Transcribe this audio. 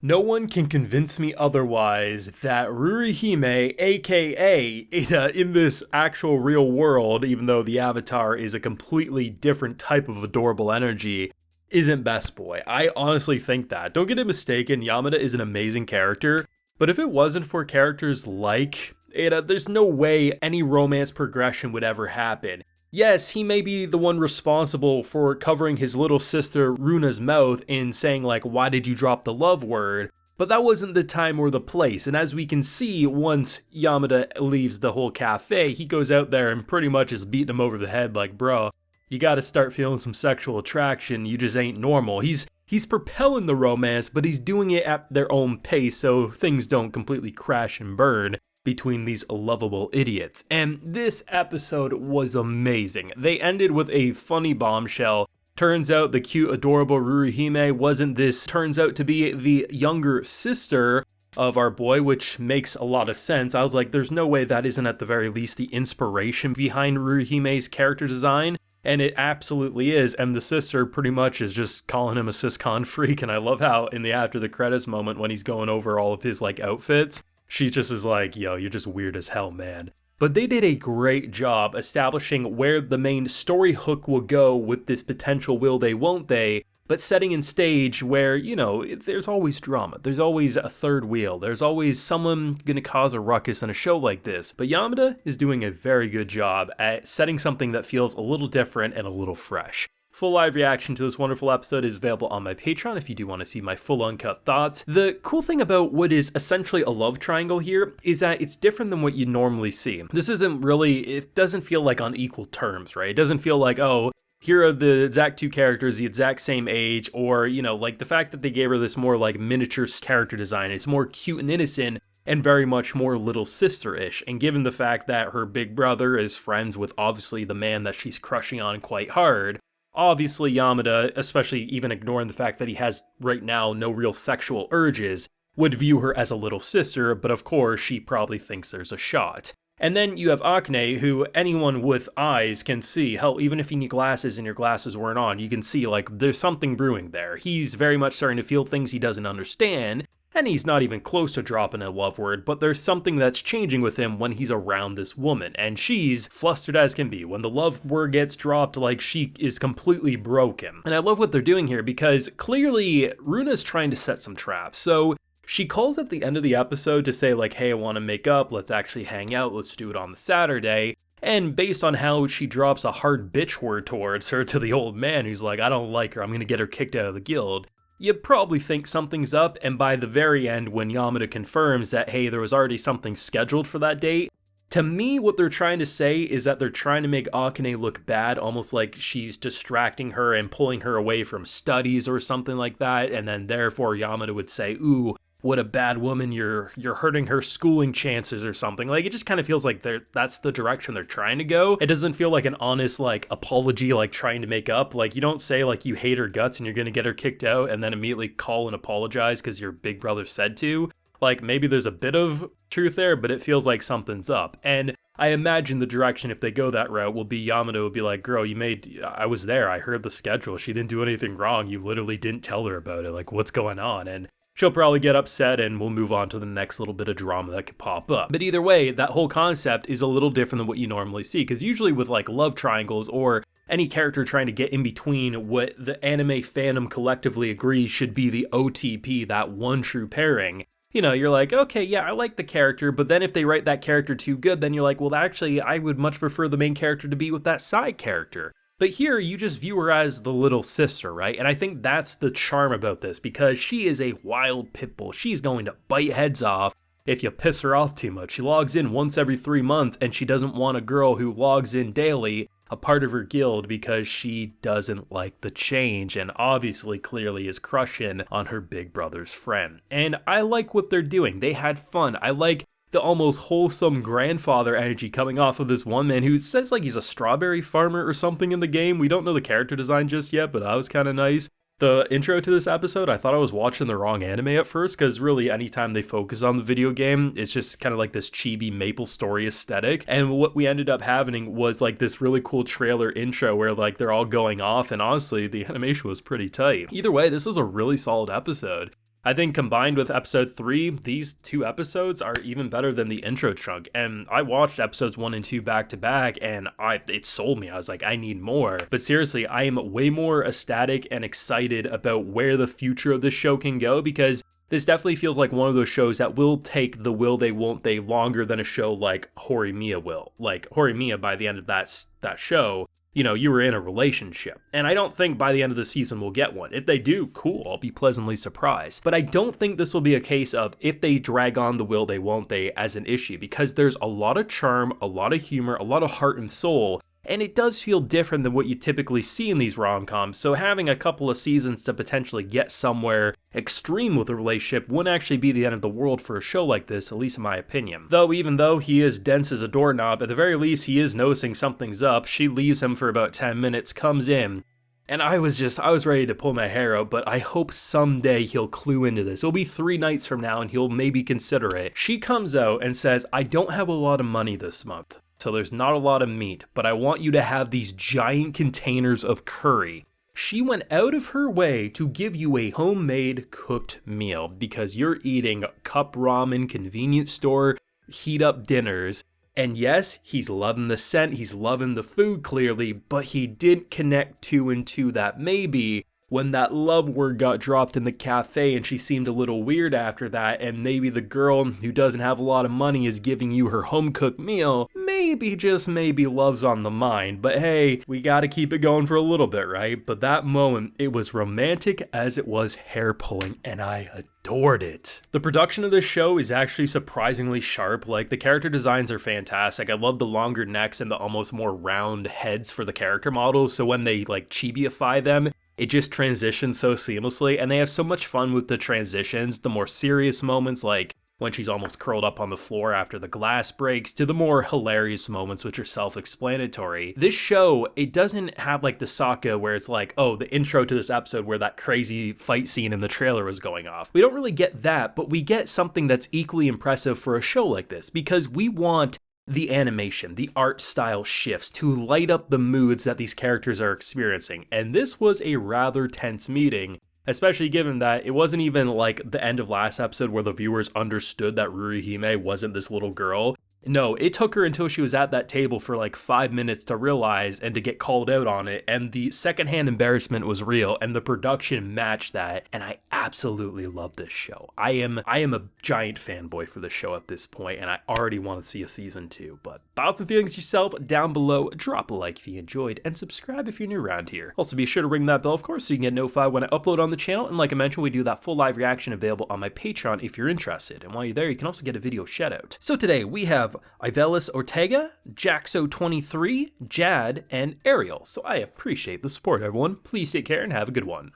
No one can convince me otherwise that Rurihime, aka Eita, in this actual real world, even though the avatar is a completely different type of adorable energy, isn't best boy. I honestly think that. Don't get it mistaken, Yamada is an amazing character, but if it wasn't for characters like Eita, there's no way any romance progression would ever happen. Yes, he may be the one responsible for covering his little sister Runa's mouth in saying like, why did you drop the love word? But that wasn't the time or the place, and as we can see, once Yamada leaves the whole cafe, he goes out there and pretty much is beating him over the head like, bro, you gotta start feeling some sexual attraction, you just ain't normal. He's propelling the romance, but he's doing it at their own pace so things don't completely crash and burn between these lovable idiots. And this episode was amazing. They ended with a funny bombshell. Turns out the cute, adorable Rurihime turns out to be the younger sister of our boy, which makes a lot of sense. I was like, there's no way that isn't at the very least the inspiration behind Rurihime's character design. And it absolutely is, and the sister pretty much is just calling him a siscon freak, and I love how in the after the credits moment when he's going over all of his like outfits, she just is like, yo, you're just weird as hell, man. But they did a great job establishing where the main story hook will go with this potential will they, won't they, but setting in stage where, you know, there's always drama. There's always a third wheel. There's always someone gonna cause a ruckus in a show like this. But Yamada is doing a very good job at setting something that feels a little different and a little fresh. Full live reaction to this wonderful episode is available on my Patreon if you do want to see my full uncut thoughts. The cool thing about what is essentially a love triangle here is that it's different than what you normally see. This isn't really, it doesn't feel like on equal terms, right? It doesn't feel like, oh, here are the exact two characters, the exact same age, or, you know, like the fact that they gave her this more like miniature character design. It's more cute and innocent and very much more little sister-ish. And given the fact that her big brother is friends with obviously the man that she's crushing on quite hard, obviously Yamada, especially even ignoring the fact that he has right now no real sexual urges, would view her as a little sister, but of course she probably thinks there's a shot. And then you have Akane, who anyone with eyes can see. Hell, even if you need glasses and your glasses weren't on, you can see like there's something brewing there. He's very much starting to feel things he doesn't understand, and he's not even close to dropping a love word, but there's something that's changing with him when he's around this woman, and she's flustered as can be. When the love word gets dropped, like, she is completely broken. And I love what they're doing here, because clearly Runa's trying to set some traps. So she calls at the end of the episode to say like, hey, I want to make up, let's actually hang out, let's do it on the Saturday. And based on how she drops a hard bitch word towards her to the old man who's like, I don't like her, I'm gonna get her kicked out of the guild, you probably think something's up. And by the very end, when Yamada confirms that, hey, there was already something scheduled for that date, to me, what they're trying to say is that they're trying to make Akane look bad, almost like she's distracting her and pulling her away from studies or something like that, and then therefore Yamada would say, ooh, what a bad woman, you're hurting her schooling chances or something. Like, it just kind of feels like that's the direction they're trying to go. It doesn't feel like an honest, like, apology, like, trying to make up. Like, you don't say, like, you hate her guts and you're gonna get her kicked out and then immediately call and apologize because your big brother said to. Like, maybe there's a bit of truth there, but it feels like something's up. And I imagine the direction, if they go that route, will be Yamada will be like, girl, I was there, I heard the schedule, she didn't do anything wrong, you literally didn't tell her about it, like, what's going on? And she'll probably get upset and we'll move on to the next little bit of drama that could pop up. But either way, that whole concept is a little different than what you normally see, because usually with like love triangles or any character trying to get in between what the anime fandom collectively agrees should be the OTP, that one true pairing, you know, you're like, okay, yeah, I like the character, but then if they write that character too good, then you're like, well, actually, I would much prefer the main character to be with that side character. But here, you just view her as the little sister, right? And I think that's the charm about this, because she is a wild pit bull. She's going to bite heads off if you piss her off too much. She logs in once every 3 months, and she doesn't want a girl who logs in daily, a part of her guild, because she doesn't like the change, and obviously, clearly is crushing on her big brother's friend. And I like what they're doing. They had fun. I like the almost wholesome grandfather energy coming off of this one man who says like he's a strawberry farmer or something in the game. We don't know the character design just yet, but that was kind of nice. The intro to this episode, I thought I was watching the wrong anime at first, because really anytime they focus on the video game, it's just kind of like this chibi Maple Story aesthetic. And what we ended up having was like this really cool trailer intro where like they're all going off, and honestly, the animation was pretty tight. Either way, this was a really solid episode. I think combined with episode 3, these 2 episodes are even better than the intro chunk. And I watched episodes 1 and 2 back to back, and it sold me. I was like, I need more. But seriously, I am way more ecstatic and excited about where the future of this show can go, because this definitely feels like one of those shows that will take the will they won't they longer than a show like Horimiya will. Like Horimiya, by the end of that show, you know, you were in a relationship. And I don't think by the end of the season we'll get one. If they do, cool, I'll be pleasantly surprised. But I don't think this will be a case of if they drag on the will they won't they as an issue, because there's a lot of charm, a lot of humor, a lot of heart and soul, and it does feel different than what you typically see in these rom-coms, so having a couple of seasons to potentially get somewhere extreme with a relationship wouldn't actually be the end of the world for a show like this, at least in my opinion. Though even though he is dense as a doorknob, at the very least he is noticing something's up. She leaves him for about 10 minutes, comes in, and I was ready to pull my hair out, but I hope someday he'll clue into this. It'll be 3 nights from now and he'll maybe consider it. She comes out and says, I don't have a lot of money this month, so there's not a lot of meat, but I want you to have these giant containers of curry. She went out of her way to give you a homemade cooked meal because you're eating cup ramen, convenience store, heat up dinners. And yes, he's loving the scent, he's loving the food clearly, but he didn't connect 2 and 2 that maybe when that love word got dropped in the cafe and she seemed a little weird after that, and maybe the girl who doesn't have a lot of money is giving you her home-cooked meal, maybe, just maybe, love's on the mind. But hey, we gotta keep it going for a little bit, right? But that moment, it was romantic as it was hair-pulling, and I adored it. The production of this show is actually surprisingly sharp. Like, the character designs are fantastic. I love the longer necks and the almost more round heads for the character models, so when they, like, chibi-ify them, it just transitions so seamlessly, and they have so much fun with the transitions, the more serious moments like when she's almost curled up on the floor after the glass breaks, to the more hilarious moments which are self-explanatory. This show, it doesn't have like the Sokka where it's like, oh, the intro to this episode where that crazy fight scene in the trailer was going off. We don't really get that, but we get something that's equally impressive for a show like this, because we want the animation, the art style shifts to light up the moods that these characters are experiencing. And this was a rather tense meeting, especially given that it wasn't even like the end of last episode where the viewers understood that Rurihime wasn't this little girl. No, it took her until she was at that table for like 5 minutes to realize and to get called out on it, and the secondhand embarrassment was real, and the production matched that, and I absolutely love this show. I am a giant fanboy for this show at this point, and I already want to see a season 2, but thoughts and feelings yourself down below. Drop a like if you enjoyed, and subscribe if you're new around here. Also, be sure to ring that bell, of course, so you can get notified when I upload on the channel, and like I mentioned, we do that full live reaction available on my Patreon if you're interested, and while you're there, you can also get a video shout out. So today, we have Ivelis Ortega, Jaxo23, Jad, and Ariel. So I appreciate the support, everyone. Please take care and have a good one.